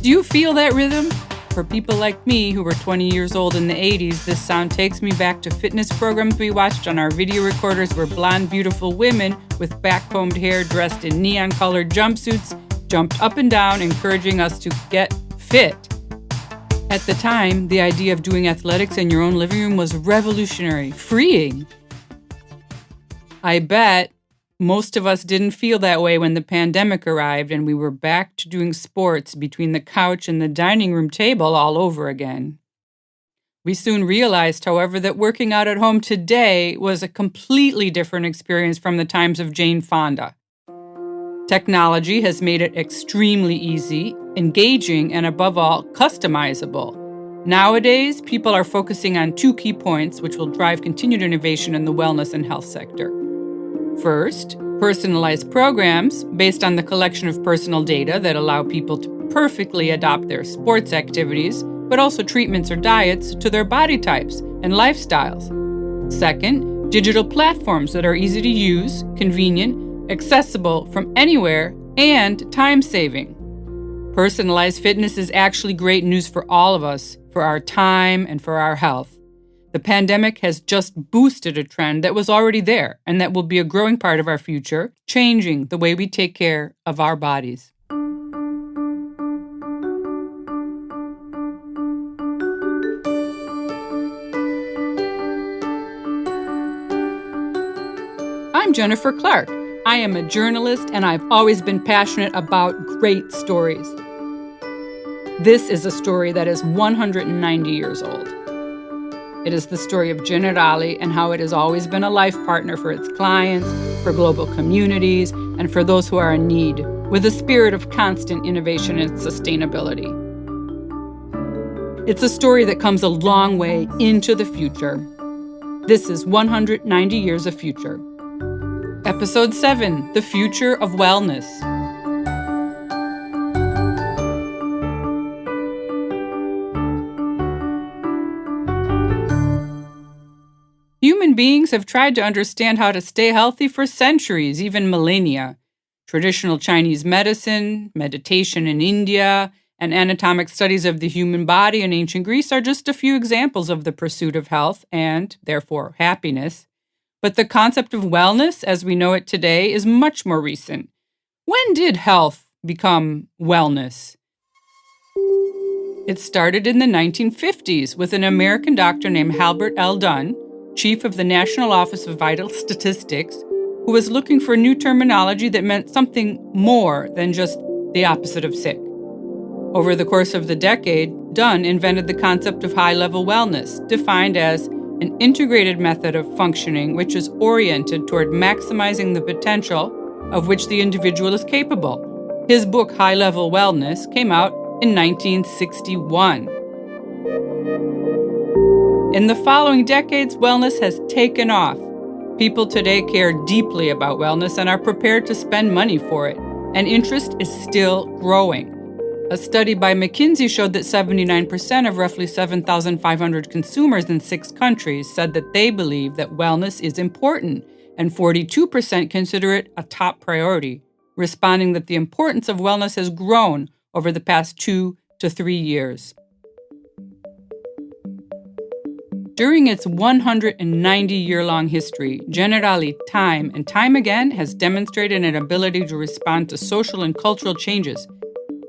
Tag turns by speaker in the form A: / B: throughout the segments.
A: Do you feel that rhythm? For people like me who were 20 years old in the 80s, this sound takes me back to fitness programs we watched on our video recorders where blonde, beautiful women with back-combed hair dressed in neon-colored jumpsuits jumped up and down, encouraging us to get fit. At the time, the idea of doing athletics in your own living room was revolutionary, freeing. I bet most of us didn't feel that way when the pandemic arrived and we were back to doing sports between the couch and the dining room table all over again. We soon realized, however, that working out at home today was a completely different experience from the times of Jane Fonda. Technology has made it extremely easy, engaging, and above all, customizable. Nowadays, people are focusing on two key points which will drive continued innovation in the wellness and health sector. First, personalized programs based on the collection of personal data that allow people to perfectly adapt their sports activities, but also treatments or diets to their body types and lifestyles. Second, digital platforms that are easy to use, convenient, accessible from anywhere, and time-saving. Personalized fitness is actually great news for all of us, for our time and for our health. The pandemic has just boosted a trend that was already there and that will be a growing part of our future, changing the way we take care of our bodies. I'm Jennifer Clark. I am a journalist and I've always been passionate about great stories. This is a story that is 190 years old. It is the story of Generali and how it has always been a life partner for its clients, for global communities, and for those who are in need, with a spirit of constant innovation and sustainability. It's a story that comes a long way into the future. This is 190 Years of Future. Episode 7, The Future of Wellness. Human beings have tried to understand how to stay healthy for centuries, even millennia. Traditional Chinese medicine, meditation in India, and anatomic studies of the human body in ancient Greece are just a few examples of the pursuit of health and, therefore, happiness. But the concept of wellness, as we know it today, is much more recent. When did health become wellness? It started in the 1950s with an American doctor named Halbert L. Dunn, chief of the National Office of Vital Statistics, who was looking for new terminology that meant something more than just the opposite of sick. Over the course of the decade, Dunn invented the concept of high-level wellness, defined as an integrated method of functioning which is oriented toward maximizing the potential of which the individual is capable. His book, High-Level Wellness, came out in 1961. In the following decades, wellness has taken off. People today care deeply about wellness and are prepared to spend money for it, and interest is still growing. A study by McKinsey showed that 79% of roughly 7,500 consumers in 6 countries said that they believe that wellness is important, and 42% consider it a top priority, responding that the importance of wellness has grown over the past 2 to 3 years. During its 190-year-long history, Generali time and time again has demonstrated an ability to respond to social and cultural changes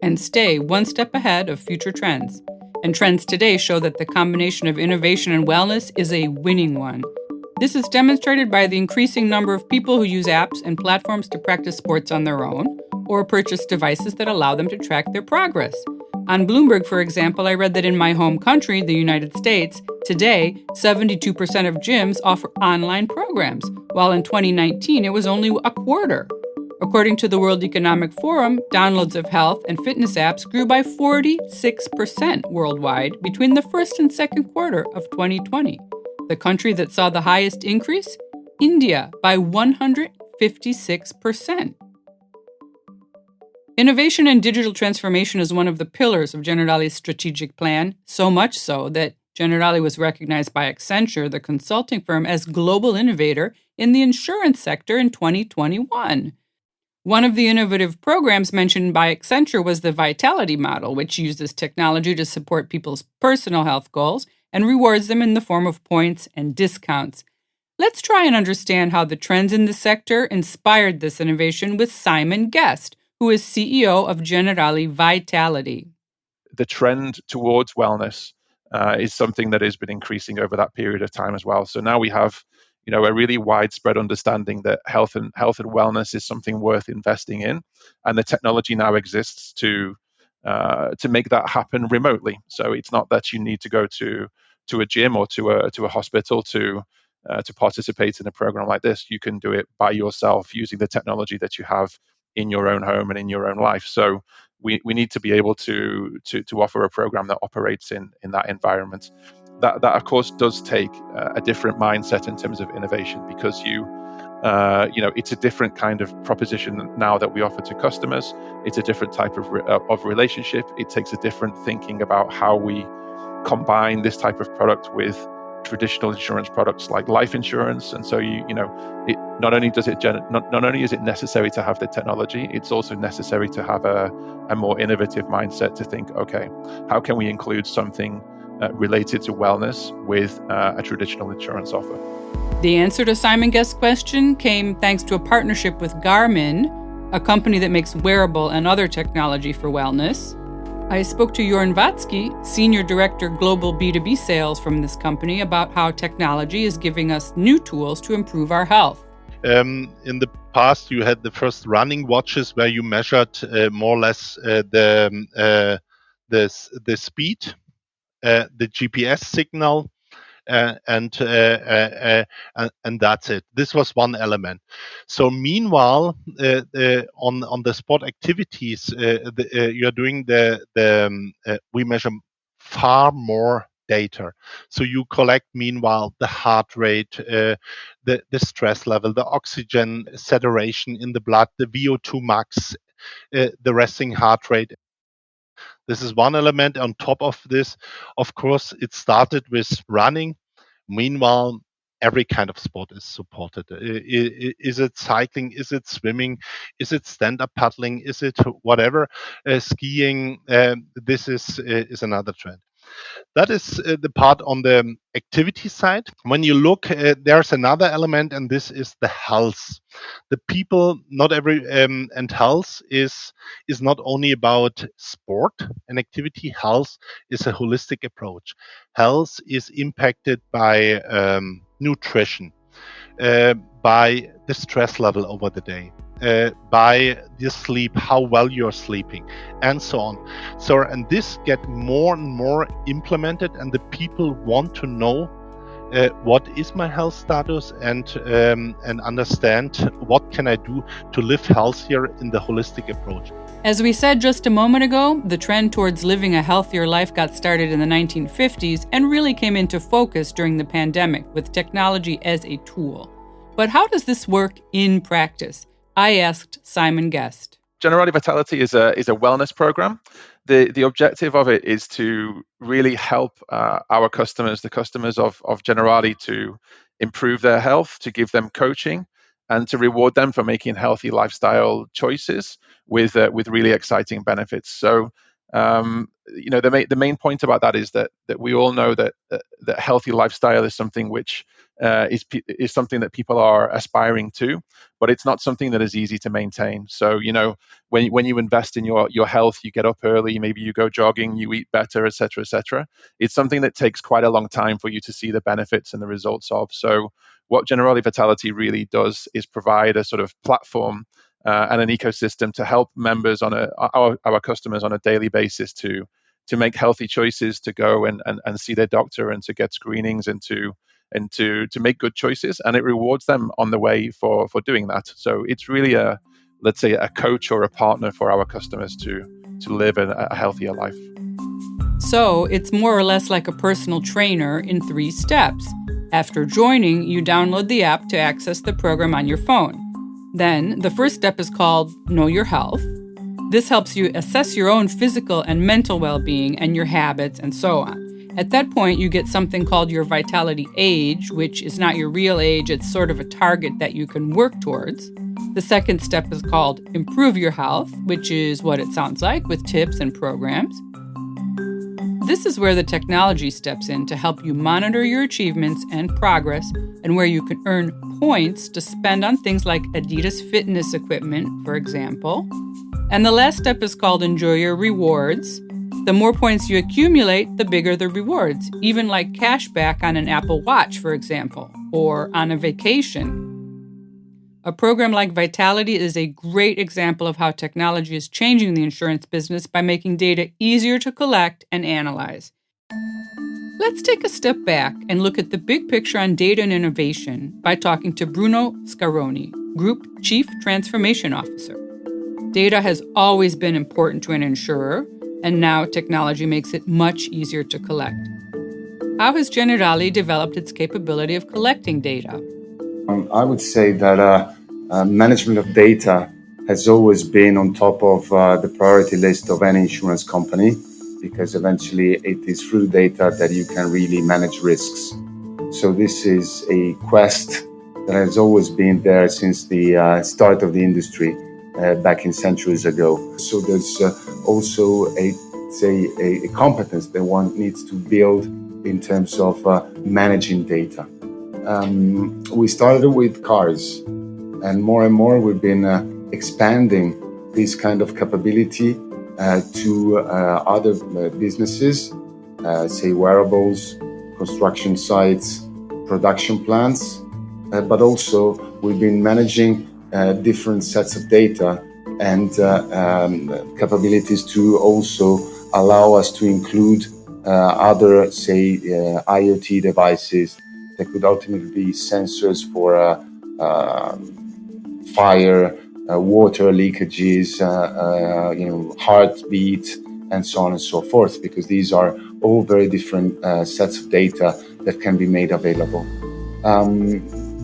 A: and stay one step ahead of future trends. And trends today show that the combination of innovation and wellness is a winning one. This is demonstrated by the increasing number of people who use apps and platforms to practice sports on their own or purchase devices that allow them to track their progress. On Bloomberg, for example, I read that in my home country, the United States, today, 72% of gyms offer online programs, while in 2019 it was only a quarter. According to the World Economic Forum, downloads of health and fitness apps grew by 46% worldwide between the first and second quarter of 2020. The country that saw the highest increase? India, by 156%. Innovation and digital transformation is one of the pillars of Generali's strategic plan, so much so that Generali was recognized by Accenture, the consulting firm, as global innovator in the insurance sector in 2021. One of the innovative programs mentioned by Accenture was the Vitality model, which uses technology to support people's personal health goals and rewards them in the form of points and discounts. Let's try and understand how the trends in the sector inspired this innovation with Simon Guest, who is CEO of Generali Vitality.
B: The trend towards wellness is something that has been increasing over that period of time as well. So now we have, a really widespread understanding that health and wellness is something worth investing in, and the technology now exists to make that happen remotely. So it's not that you need to go to a gym or to a hospital to participate in a program like this. You can do it by yourself using the technology that you have in your own home and in your own life. So we need to be able to offer a program that operates in that environment. That of course does take a different mindset in terms of innovation, because it's a different kind of proposition now that we offer to customers. It's a different type of relationship. It takes a different thinking about how we combine this type of product with traditional insurance products like life insurance. And so it not only is it necessary to have the technology, it's also necessary to have a more innovative mindset to think, okay, how can we include something related to wellness with a traditional insurance offer?
A: The answer to Simon Guest's question came thanks to a partnership with Garmin, a company that makes wearable and other technology for wellness. I spoke to Jorn Watzke, Senior Director Global B2B Sales from this company, about how technology is giving us new tools to improve our health.
C: In the past, you had the first running watches where you measured more or less the speed, the GPS signal, and that's it. This was one element. So meanwhile, on the sport activities you're doing, we measure far more data. So you collect meanwhile the heart rate, the stress level, the oxygen saturation in the blood, the VO2 max, the resting heart rate. This is one element. On top of this, of course, it started with running. Meanwhile, every kind of sport is supported. Is it cycling? Is it swimming? Is it stand-up paddling? Is it whatever? Skiing? This is another trend. That is the part on the activity side. When you look, there's another element, and this is the health. The people, not every, and health is not only about sport and activity. Health is a holistic approach. Health is impacted by nutrition, by the stress level over the day, by the sleep, how well you're sleeping, and so on. So, and this get more and more implemented, and the people want to know what is my health status, and understand what can I do to live healthier in the holistic approach.
A: As we said just a moment ago, the trend towards living a healthier life got started in the 1950s and really came into focus during the pandemic with technology as a tool. But how does this work in practice? I asked Simon Guest.
B: Generali Vitality is a wellness program. The objective of it is to really help our customers, the customers of Generali, to improve their health, to give them coaching, and to reward them for making healthy lifestyle choices with really exciting benefits. So, the main point about that is that we all know that healthy lifestyle is something which is something that people are aspiring to, but it's not something that is easy to maintain. So, when you invest in your health, you get up early, maybe you go jogging, you eat better, et cetera, et cetera. It's something that takes quite a long time for you to see the benefits and the results of. So what Generali Vitality really does is provide a sort of platform and an ecosystem to help members our customers on a daily basis to make healthy choices, to go and see their doctor, and to get screenings, and to make good choices, and it rewards them on the way for doing that. So it's really let's say a coach or a partner for our customers to live a healthier life.
A: So it's more or less like a personal trainer in 3 steps. After joining, you download the app to access the program on your phone. Then the first step is called Know Your Health. This helps you assess your own physical and mental well-being and your habits and so on. At that point, you get something called your Vitality age, which is not your real age. It's sort of a target that you can work towards. The second step is called Improve Your Health, which is what it sounds like, with tips and programs. This is where the technology steps in to help you monitor your achievements and progress, and where you can earn points to spend on things like Adidas fitness equipment, for example. And the last step is called Enjoy Your Rewards. The more points you accumulate, the bigger the rewards, even like cash back on an Apple Watch, for example, or on a vacation. A program like Vitality is a great example of how technology is changing the insurance business by making data easier to collect and analyze. Let's take a step back and look at the big picture on data and innovation by talking to Bruno Scaroni, Group Chief Transformation Officer. Data has always been important to an insurer, and now technology makes it much easier to collect. How has Generali developed its capability of collecting data?
D: I would say that management of data has always been on top of the priority list of any insurance company, because eventually it is through data that you can really manage risks. So this is a quest that has always been there since the start of the industry back in centuries ago. So there's also a competence that one needs to build in terms of managing data. We started with cars, and more we've been expanding this kind of capability to other businesses, say wearables, construction sites, production plants, but also we've been managing different sets of data and capabilities to also allow us to include other, say, IoT devices that could ultimately be sensors for fire, water leakages, heartbeat, and so on and so forth, because these are all very different sets of data that can be made available.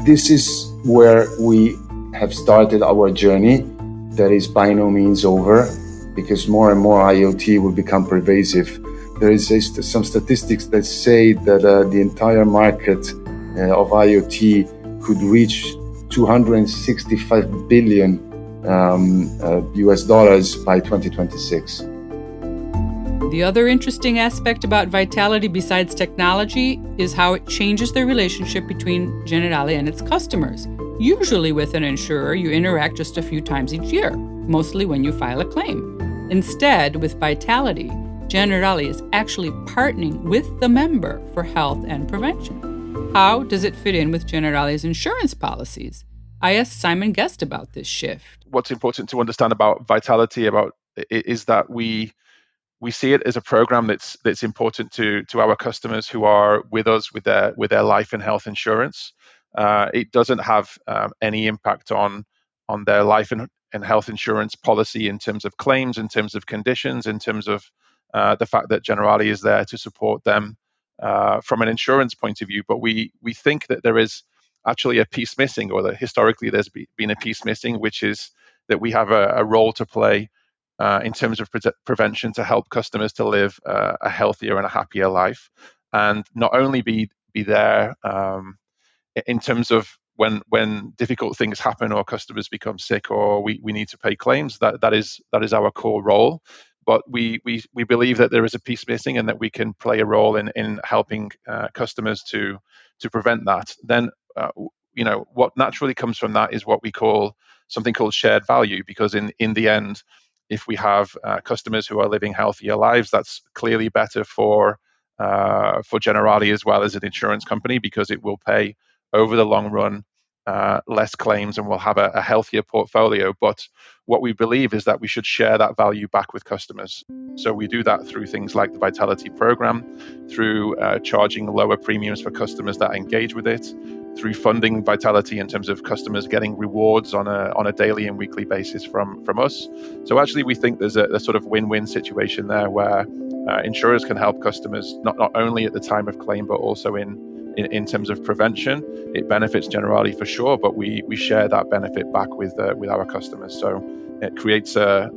D: This is where we have started our journey. That is by no means over, because more and more IoT will become pervasive. There is some statistics that say that the entire market of IoT could reach $265 billion US dollars by 2026.
A: The other interesting aspect about Vitality besides technology is how it changes the relationship between Generali and its customers. Usually with an insurer, you interact just a few times each year, mostly when you file a claim. Instead, with Vitality, Generali is actually partnering with the member for health and prevention. How does it fit in with Generali's insurance policies? I asked Simon Guest about this shift.
B: What's important to understand about Vitality is that we see it as a program that's important to our customers who are with us with their life and health insurance. It doesn't have any impact on their life and health insurance policy in terms of claims, in terms of conditions, in terms of the fact that Generali is there to support them from an insurance point of view. But we think that there is actually a piece missing, or that historically there's been a piece missing, which is that we have a role to play in terms of prevention to help customers to live a healthier and a happier life, and not only be there in terms of when difficult things happen or customers become sick or we need to pay claims. That is our core role. But we believe that there is a piece missing, and that we can play a role in helping customers to prevent that. Then what naturally comes from that is what we call something called shared value, because in the end, if we have customers who are living healthier lives, that's clearly better for Generali as well as an insurance company, because it will pay over the long run less claims, and we'll have a healthier portfolio. But what we believe is that we should share that value back with customers. So we do that through things like the Vitality program, through charging lower premiums for customers that engage with it, through funding Vitality in terms of customers getting rewards on a daily and weekly basis from us. So actually, we think there's a sort of win-win situation there, where insurers can help customers not only at the time of claim, but also in terms of prevention. It benefits Generali for sure, but we share that benefit back with our customers. So it creates a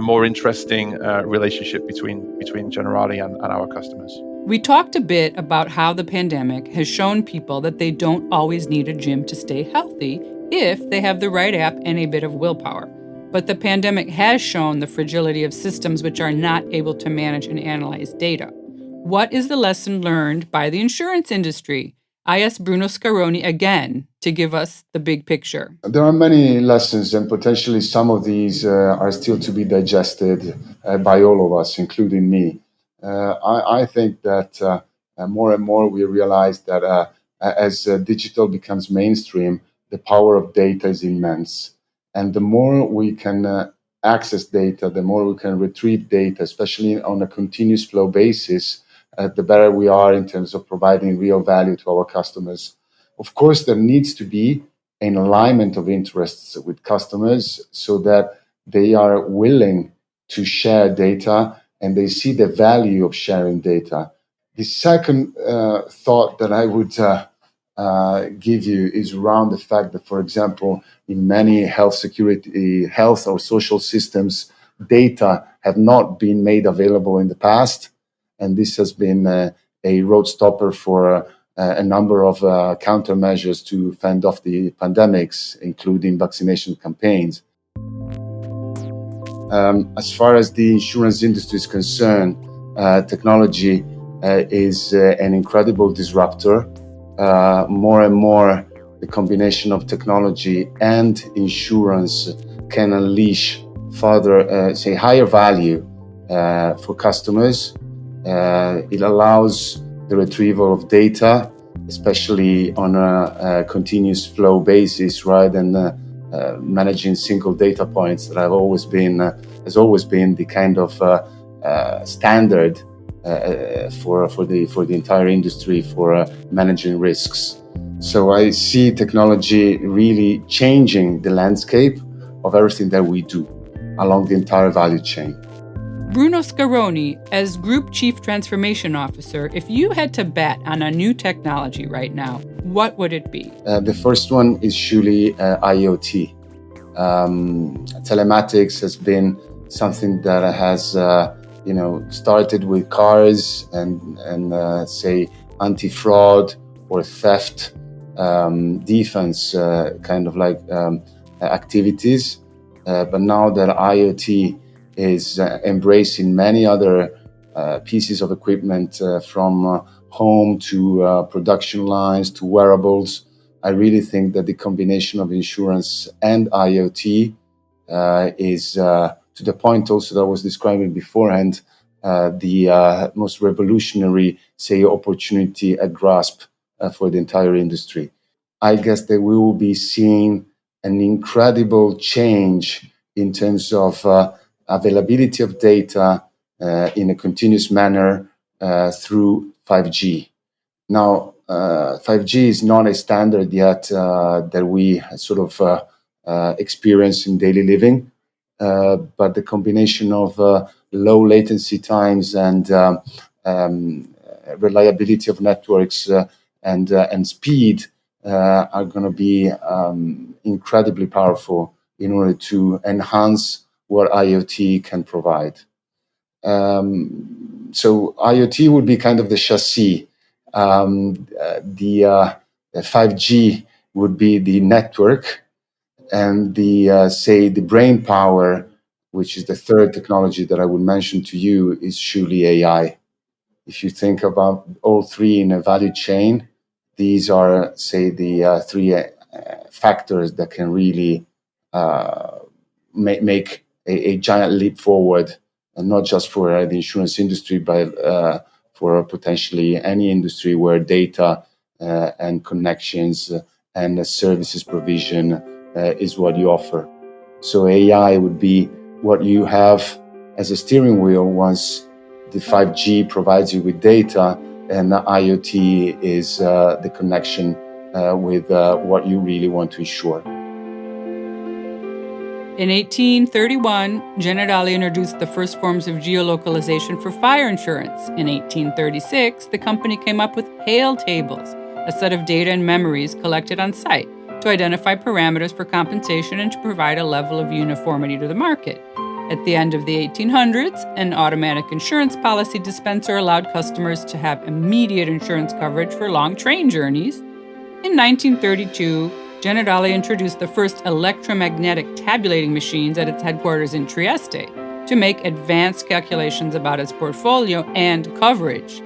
B: more interesting relationship between Generali and our customers.
A: We talked a bit about how the pandemic has shown people that they don't always need a gym to stay healthy, if they have the right app and a bit of willpower. But the pandemic has shown the fragility of systems which are not able to manage and analyze data. What is the lesson learned by the insurance industry? I asked Bruno Scaroni again to give us the big picture.
D: There are many lessons, and potentially some of these are still to be digested by all of us, including me. I think that more and more we realize that as digital becomes mainstream, the power of data is immense. And the more we can access data, the more we can retrieve data, especially on a continuous flow basis, the better we are in terms of providing real value to our customers. Of course, there needs to be an alignment of interests with customers so that they are willing to share data and they see the value of sharing data. The second thought that I would give you is around the fact that, for example, in many health or social systems, data have not been made available in the past. And this has been a road stopper for a number of countermeasures to fend off the pandemics, including vaccination campaigns. As far as the insurance industry is concerned, technology is an incredible disruptor. More and more, the combination of technology and insurance can unleash further, higher value for customers. It allows the retrieval of data, especially on a continuous flow basis, rather than managing single data points that has always been the kind of standard for the entire industry for managing risks. So I see technology really changing the landscape of everything that we do along the entire value chain.
A: Bruno Scaroni, as Group Chief Transformation Officer, if you had to bet on a new technology right now, what would it be?
D: The first one is surely IoT. Telematics has been something that has started with cars and say anti-fraud or theft defense kind of like activities. But now that IoT is embracing many other pieces of equipment from home to production lines to wearables, I really think that the combination of insurance and IoT is to the point also that I was describing beforehand, the most revolutionary, opportunity at grasp for the entire industry. I guess that we will be seeing an incredible change in terms of availability of data in a continuous manner through 5G. Now, 5G is not a standard yet that we sort of experience in daily living, but the combination of low latency times and reliability of networks and speed are going to be incredibly powerful in order to enhance what IoT can provide. So IoT would be kind of the chassis. The 5G would be the network, and the brain power, which is the third technology that I would mention to you, is surely AI. If you think about all three in a value chain, these are, the three factors that can really make a giant leap forward, and not just for the insurance industry, but for potentially any industry where data and connections and services provision is what you offer. So AI would be what you have as a steering wheel once the 5G provides you with data, and the IoT is the connection with what you really want to ensure.
A: In 1831, Generali introduced the first forms of geolocalization for fire insurance. In 1836, the company came up with hail tables, a set of data and memories collected on site to identify parameters for compensation and to provide a level of uniformity to the market. At the end of the 1800s, an automatic insurance policy dispenser allowed customers to have immediate insurance coverage for long train journeys. In 1932, Generali introduced the first electromagnetic tabulating machines at its headquarters in Trieste to make advanced calculations about its portfolio and coverage.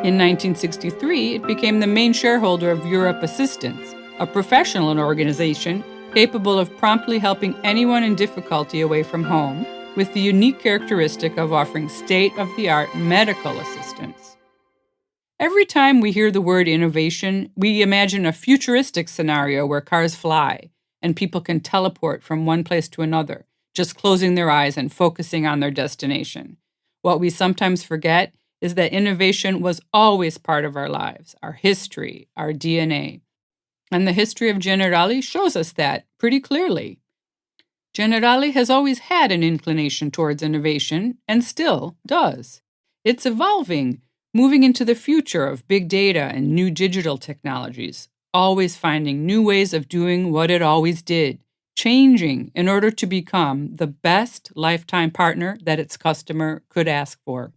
A: In 1963, it became the main shareholder of Europe Assistance, a professional organization capable of promptly helping anyone in difficulty away from home, with the unique characteristic of offering state-of-the-art medical assistance. Every time we hear the word innovation, we imagine a futuristic scenario where cars fly and people can teleport from one place to another, just closing their eyes and focusing on their destination. What we sometimes forget is that innovation was always part of our lives, our history, our DNA. And the history of Generali shows us that pretty clearly. Generali has always had an inclination towards innovation and still does. It's evolving, moving into the future of big data and new digital technologies, always finding new ways of doing what it always did, changing in order to become the best lifetime partner that its customer could ask for.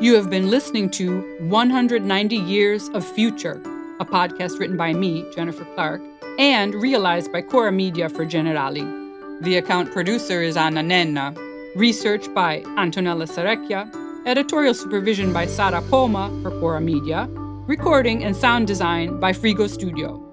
A: You have been listening to 190 Years of Future, a podcast written by me, Jennifer Clark, and realized by Cura Media for Generali. The account producer is Anna Nenna, research by Antonella Sarecchia, editorial supervision by Sara Poma for Cura Media, recording and sound design by Frigo Studio.